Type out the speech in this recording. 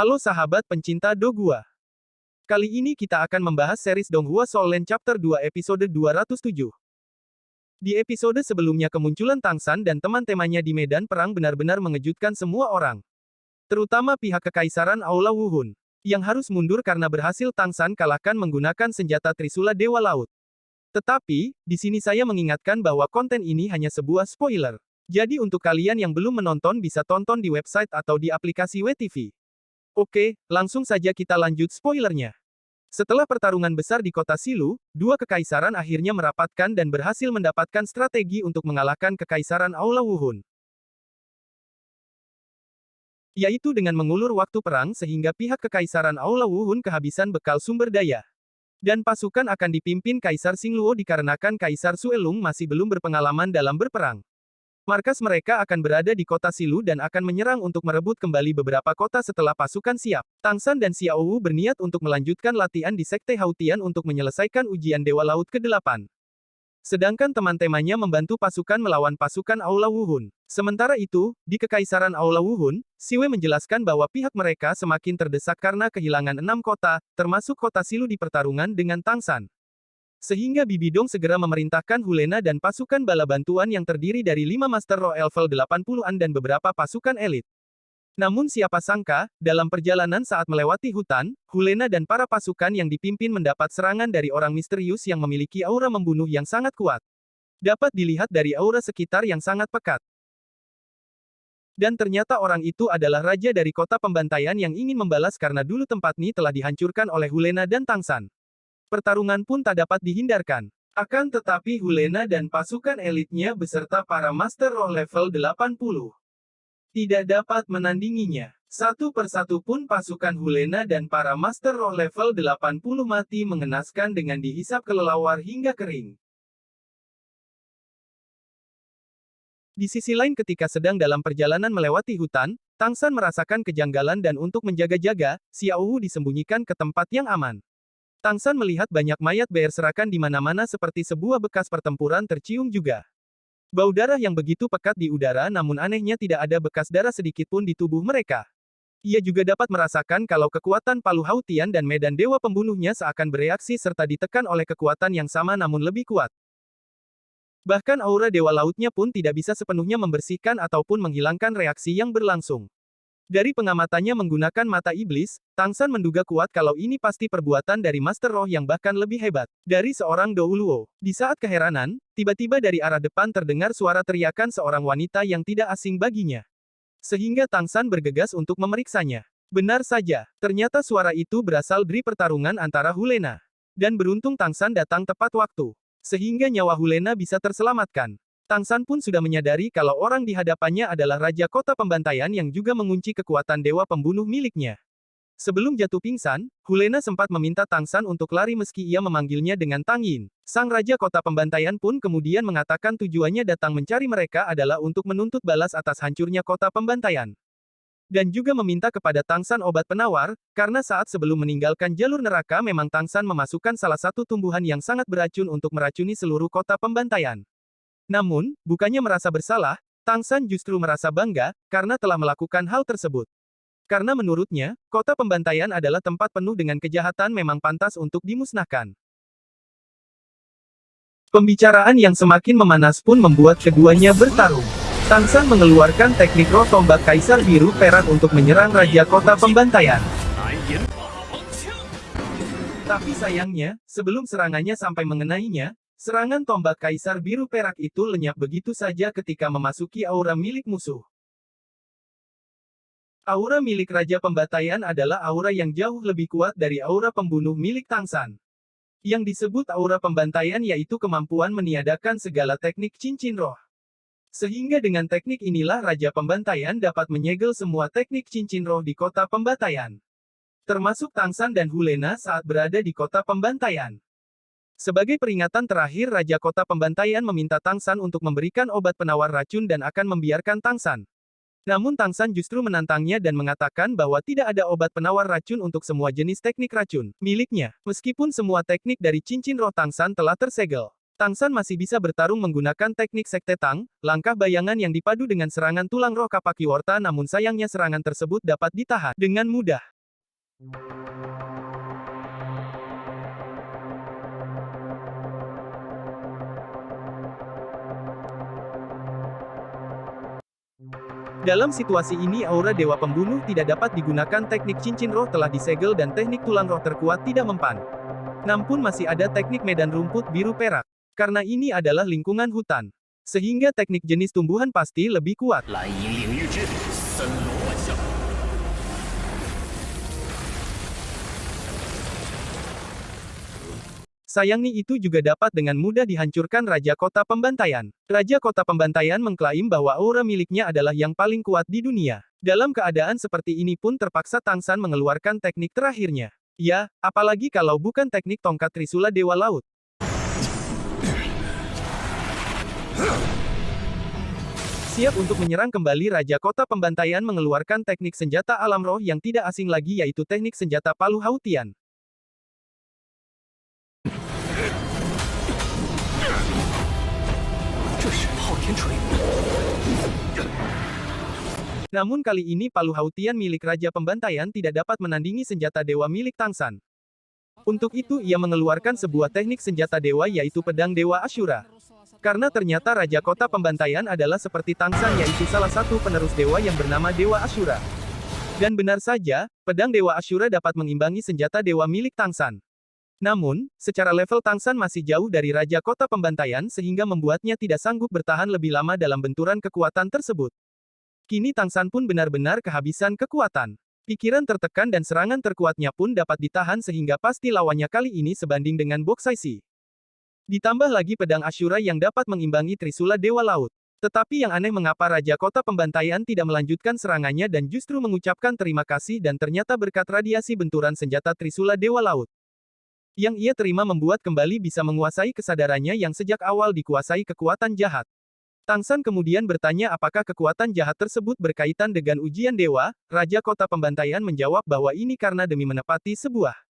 Halo sahabat pencinta Dogua. Kali ini kita akan membahas series Donghua Soul Land Chapter 2 episode 207. Di episode sebelumnya kemunculan Tangsan dan teman temanya di medan perang benar-benar mengejutkan semua orang. Terutama pihak Kekaisaran Aula Wuhun, yang harus mundur karena berhasil Tangsan kalahkan menggunakan senjata Trisula Dewa Laut. Tetapi, di sini saya mengingatkan bahwa konten ini hanya sebuah spoiler. Jadi untuk kalian yang belum menonton bisa tonton di website atau di aplikasi WTV. Oke, langsung saja kita lanjut spoilernya. Setelah pertarungan besar di kota Silu, dua kekaisaran akhirnya merapatkan dan berhasil mendapatkan strategi untuk mengalahkan Kekaisaran Aula Wuhun. Yaitu dengan mengulur waktu perang sehingga pihak Kekaisaran Aula Wuhun kehabisan bekal sumber daya. Dan pasukan akan dipimpin Kaisar Xingluo dikarenakan Kaisar Suelung masih belum berpengalaman dalam berperang. Markas mereka akan berada di kota Silu dan akan menyerang untuk merebut kembali beberapa kota setelah pasukan siap. Tangsan dan Xiao Wu berniat untuk melanjutkan latihan di Sekte Hautian untuk menyelesaikan ujian Dewa Laut ke-8. Sedangkan teman-temannya membantu pasukan melawan pasukan Aula Wuhun. Sementara itu, di Kekaisaran Aula Wuhun, Siwe menjelaskan bahwa pihak mereka semakin terdesak karena kehilangan 6 kota, termasuk kota Silu di pertarungan dengan Tangsan. Sehingga Bibidong segera memerintahkan Hulena dan pasukan bala bantuan yang terdiri dari 5 Master Roh level 80-an dan beberapa pasukan elit. Namun siapa sangka, dalam perjalanan saat melewati hutan, Hulena dan para pasukan yang dipimpin mendapat serangan dari orang misterius yang memiliki aura membunuh yang sangat kuat. Dapat dilihat dari aura sekitar yang sangat pekat. Dan ternyata orang itu adalah raja dari kota pembantaian yang ingin membalas karena dulu tempat ini telah dihancurkan oleh Hulena dan Tangsan. Pertarungan pun tak dapat dihindarkan. Akan tetapi Hulena dan pasukan elitnya beserta para Master Roh level 80 tidak dapat menandinginya. Satu persatu pun pasukan Hulena dan para Master Roh level 80 mati mengenaskan dengan dihisap kelelawar hingga kering. Di sisi lain ketika sedang dalam perjalanan melewati hutan, Tangsan merasakan kejanggalan dan untuk menjaga-jaga, Xiao Wu disembunyikan ke tempat yang aman. Tangsan melihat banyak mayat berserakan di mana-mana seperti sebuah bekas pertempuran tercium juga. Bau darah yang begitu pekat di udara namun anehnya tidak ada bekas darah sedikitpun di tubuh mereka. Ia juga dapat merasakan kalau kekuatan Palu Hautian dan medan dewa pembunuhnya seakan bereaksi serta ditekan oleh kekuatan yang sama namun lebih kuat. Bahkan aura dewa lautnya pun tidak bisa sepenuhnya membersihkan ataupun menghilangkan reaksi yang berlangsung. Dari pengamatannya menggunakan mata iblis, Tangsan menduga kuat kalau ini pasti perbuatan dari Master Roh yang bahkan lebih hebat dari seorang Douluo. Di saat keheranan, tiba-tiba dari arah depan terdengar suara teriakan seorang wanita yang tidak asing baginya. Sehingga Tangsan bergegas untuk memeriksanya. Benar saja, ternyata suara itu berasal dari pertarungan antara Hulena. Dan beruntung Tangsan datang tepat waktu. Sehingga nyawa Hulena bisa terselamatkan. Tangsan pun sudah menyadari kalau orang di hadapannya adalah Raja Kota Pembantaian yang juga mengunci kekuatan dewa pembunuh miliknya. Sebelum jatuh pingsan, Hulena sempat meminta Tangsan untuk lari meski ia memanggilnya dengan Tang Yin. Sang Raja Kota Pembantaian pun kemudian mengatakan tujuannya datang mencari mereka adalah untuk menuntut balas atas hancurnya Kota Pembantaian. Dan juga meminta kepada Tangsan obat penawar, karena saat sebelum meninggalkan jalur neraka memang Tangsan memasukkan salah satu tumbuhan yang sangat beracun untuk meracuni seluruh Kota Pembantaian. Namun, bukannya merasa bersalah, Tangsan justru merasa bangga, karena telah melakukan hal tersebut. Karena menurutnya, kota pembantaian adalah tempat penuh dengan kejahatan memang pantas untuk dimusnahkan. Pembicaraan yang semakin memanas pun membuat keduanya bertarung. Tangsan mengeluarkan teknik roh tombak Kaisar Biru Perak untuk menyerang Raja Kota Pembantaian. Tapi sayangnya, sebelum serangannya sampai mengenainya, serangan tombak Kaisar Biru Perak itu lenyap begitu saja ketika memasuki aura milik musuh. Aura milik Raja Pembantaian adalah aura yang jauh lebih kuat dari aura pembunuh milik Tangsan. Yang disebut aura pembantaian yaitu kemampuan meniadakan segala teknik cincin roh. Sehingga dengan teknik inilah Raja Pembantaian dapat menyegel semua teknik cincin roh di kota pembantaian. Termasuk Tangsan dan Hulena saat berada di kota pembantaian. Sebagai peringatan terakhir Raja Kota Pembantaian meminta Tangsan untuk memberikan obat penawar racun dan akan membiarkan Tangsan. Namun Tangsan justru menantangnya dan mengatakan bahwa tidak ada obat penawar racun untuk semua jenis teknik racun miliknya. Meskipun semua teknik dari cincin roh Tangsan telah tersegel. Tang San masih bisa bertarung menggunakan teknik Sekte Tang, langkah bayangan yang dipadu dengan serangan tulang roh kapak Yorta, namun sayangnya serangan tersebut dapat ditahan dengan mudah. Dalam situasi ini aura Dewa Pembunuh tidak dapat digunakan, teknik cincin roh telah disegel dan teknik tulang roh terkuat tidak mempan. Namun masih ada teknik medan rumput biru perak. Karena ini adalah lingkungan hutan. Sehingga teknik jenis tumbuhan pasti lebih kuat. Sayangnya itu juga dapat dengan mudah dihancurkan Raja Kota Pembantaian. Raja Kota Pembantaian mengklaim bahwa aura miliknya adalah yang paling kuat di dunia. Dalam keadaan seperti ini pun terpaksa Tang San mengeluarkan teknik terakhirnya. Ya, apalagi kalau bukan teknik tongkat Trisula Dewa Laut. Siap untuk menyerang kembali, Raja Kota Pembantaian mengeluarkan teknik senjata alam roh yang tidak asing lagi, yaitu teknik senjata palu Hautian. Namun kali ini palu Hautian milik Raja Pembantaian tidak dapat menandingi senjata dewa milik Tang San. Untuk itu ia mengeluarkan sebuah teknik senjata dewa, yaitu pedang Dewa Asyura. Karena ternyata Raja Kota Pembantaian adalah seperti Tang San, yaitu salah satu penerus dewa yang bernama Dewa Asyura. Dan benar saja, pedang Dewa Asyura dapat mengimbangi senjata dewa milik Tang San. Namun, secara level Tang San masih jauh dari Raja Kota Pembantaian sehingga membuatnya tidak sanggup bertahan lebih lama dalam benturan kekuatan tersebut. Kini Tang San pun benar-benar kehabisan kekuatan. Pikiran tertekan dan serangan terkuatnya pun dapat ditahan sehingga pasti lawannya kali ini sebanding dengan Boksai. Ditambah lagi pedang Asyura yang dapat mengimbangi Trisula Dewa Laut. Tetapi yang aneh, mengapa Raja Kota Pembantaian tidak melanjutkan serangannya dan justru mengucapkan terima kasih, dan ternyata berkat radiasi benturan senjata Trisula Dewa Laut yang ia terima membuat kembali bisa menguasai kesadarannya yang sejak awal dikuasai kekuatan jahat. Tang San kemudian bertanya apakah kekuatan jahat tersebut berkaitan dengan ujian dewa. Raja Kota Pembantaian menjawab bahwa ini karena demi menepati sebuah